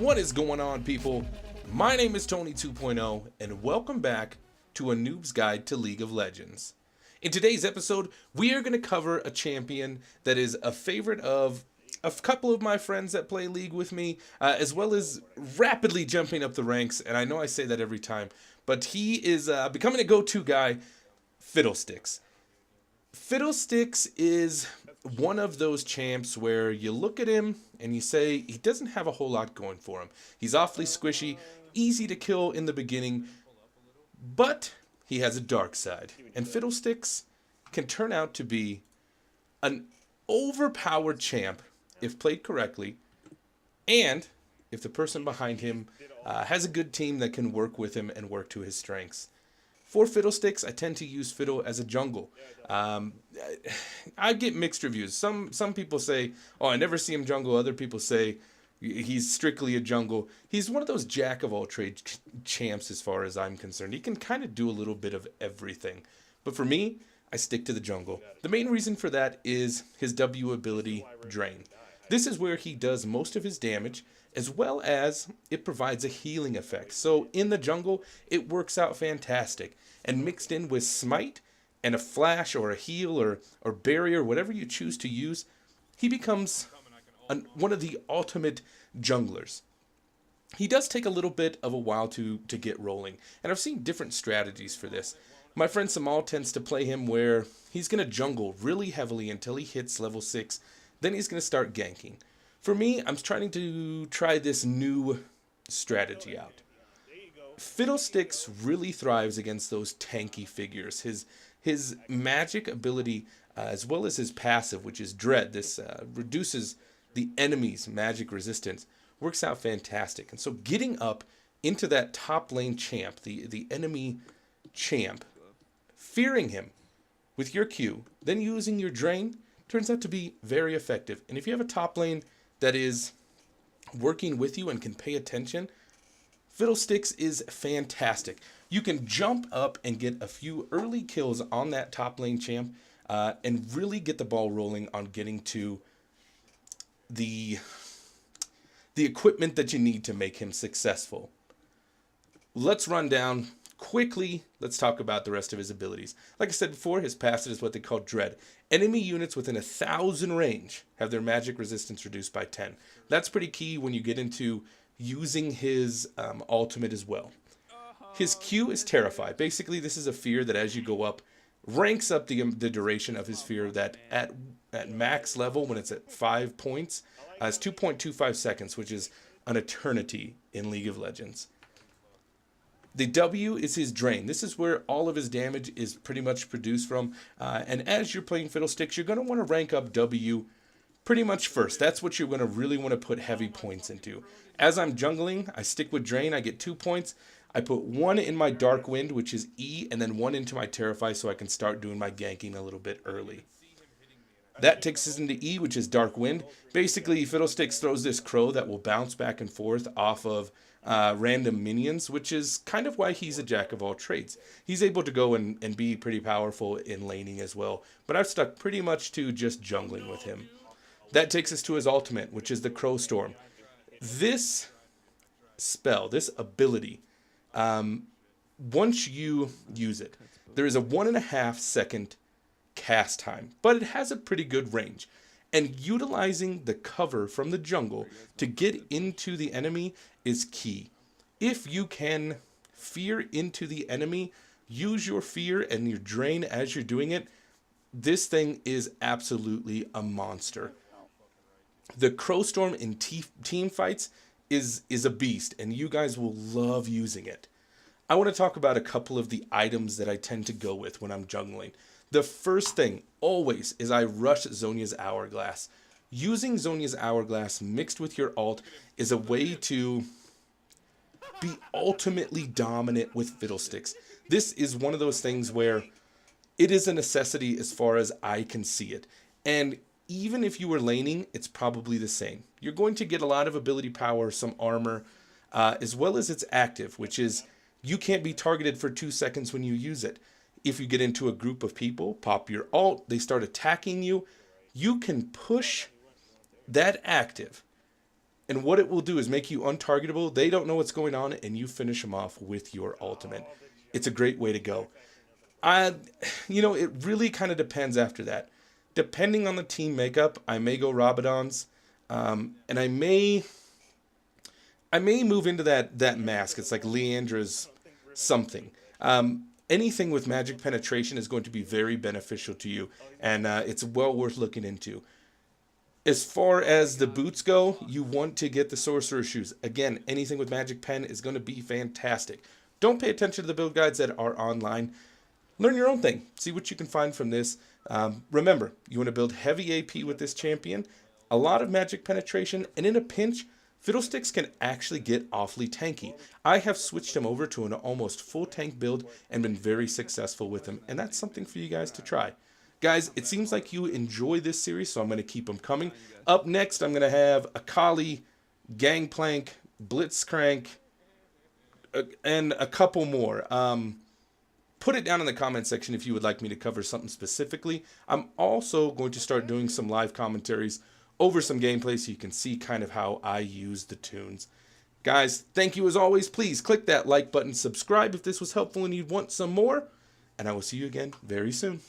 What is going on, people? My name is Tony 2.0, and welcome back to a Noob's Guide to League of Legends. In today's episode, we are going to cover a champion that is a favorite of a couple of my friends that play League with me, as well as rapidly jumping up the ranks, and I know I say that every time, but he is becoming a go-to guy, Fiddlesticks. Fiddlesticks is one of those champs where you look at him and you say he doesn't have a whole lot going for him. He's awfully squishy, easy to kill in the beginning, but he has a dark side. And Fiddlesticks can turn out to be an overpowered champ if played correctly, and if the person behind him has a good team that can work with him and work to his strengths. For Fiddlesticks, I tend to use Fiddle as a jungle. I get mixed reviews. Some people say, oh, I never see him jungle. Other people say he's strictly a jungle. He's one of those jack-of-all-trades champs as far as I'm concerned. He can kind of do a little bit of everything. But for me, I stick to the jungle. The main reason for that is his W ability, Drain. This is where he does most of his damage, as well as it provides a healing effect. So in the jungle, it works out fantastic. And mixed in with Smite and a flash or a heal or barrier, whatever you choose to use, he becomes one of the ultimate junglers. He does take a little bit of a while to get rolling, and I've seen different strategies for this. My friend Samal tends to play him where he's going to jungle really heavily until he hits level 6, then he's going to start ganking. For me, I'm trying to try this new strategy out. Fiddlesticks really thrives against those tanky figures. His magic ability, as well as his passive, which is Dread, this reduces the enemy's magic resistance, works out fantastic. And so getting up into that top lane champ, the enemy champ, fearing him with your Q, then using your Drain, turns out to be very effective. And if you have a top lane that is working with you and can pay attention, Fiddlesticks is fantastic. You can jump up and get a few early kills on that top lane champ and really get the ball rolling on getting to the equipment that you need to make him successful. Let's run down quickly. Let's talk about the rest of his abilities. Like I said before, his passive is what they call Dread. Enemy units within 1,000 range have their magic resistance reduced by 10. That's pretty key when you get into using his ultimate as well. His Q is Terrify. Basically, this is a fear that as you go up, ranks up the duration of his fear that at max level, when it's at 5 points, is 2.25 seconds, which is an eternity in League of Legends. The W is his Drain. This is where all of his damage is pretty much produced from. And as you're playing Fiddlesticks, you're going to want to rank up W pretty much first. That's what you're going to really want to put heavy points into. As I'm jungling, I stick with Drain. I get 2 points. I put 1 in my Dark Wind, which is E, and then 1 into my Terrify so I can start doing my ganking a little bit early. That takes us into E, which is Dark Wind. Basically, Fiddlesticks throws this crow that will bounce back and forth off of random minions, which is kind of why he's a jack of all trades. He's able to go and be pretty powerful in laning as well, but I've stuck pretty much to just jungling with him. That takes us to his ultimate, which is the Crow Storm. This spell, this ability, once you use it, there is a 1.5 second cast time, but it has a pretty good range. And utilizing the cover from the jungle to get into the enemy is key. If you can fear into the enemy, use your fear and your Drain as you're doing it, this thing is absolutely a monster. The Crow Storm in team fights is a beast, and you guys will love using it. I want to talk about a couple of the items that I tend to go with when I'm jungling. The first thing, always, is I rush Zhonya's Hourglass. Using Zhonya's Hourglass mixed with your ult is a way to be ultimately dominant with Fiddlesticks. This is one of those things where it is a necessity as far as I can see it. And even if you were laning, it's probably the same. You're going to get a lot of ability power, some armor, as well as its active, which is you can't be targeted for 2 seconds when you use it. If you get into a group of people, pop your ult, they start attacking you, you can push that active And what it will do is make you untargetable. They don't know what's going on, and you finish them off with your ultimate. It's a great way to go. I, it really kind of depends after that. Depending on the team makeup, I may go Rabadons, and I may move into that mask. It's like Leandra's something. Anything with magic penetration is going to be very beneficial to you, and it's well worth looking into. As far as the boots go, you want to get the sorcerer shoes. Again, anything with magic pen is going to be fantastic. Don't pay attention to the build guides that are online. Learn your own thing. See what you can find from this. Remember, you want to build heavy AP with this champion, a lot of magic penetration, and in a pinch, Fiddlesticks can actually get awfully tanky. I have switched him over to an almost full tank build and been very successful with him, and that's something for you guys to try. Guys, it seems like you enjoy this series, so I'm going to keep them coming. Up next, I'm going to have Akali, Gangplank, Blitzcrank, and a couple more. Put it down in the comment section if you would like me to cover something specifically. I'm also going to start doing some live commentaries over some gameplay so you can see kind of how I use the tunes. Guys, thank you as always. Please click that like button, subscribe if this was helpful and you'd want some more, and I will see you again very soon.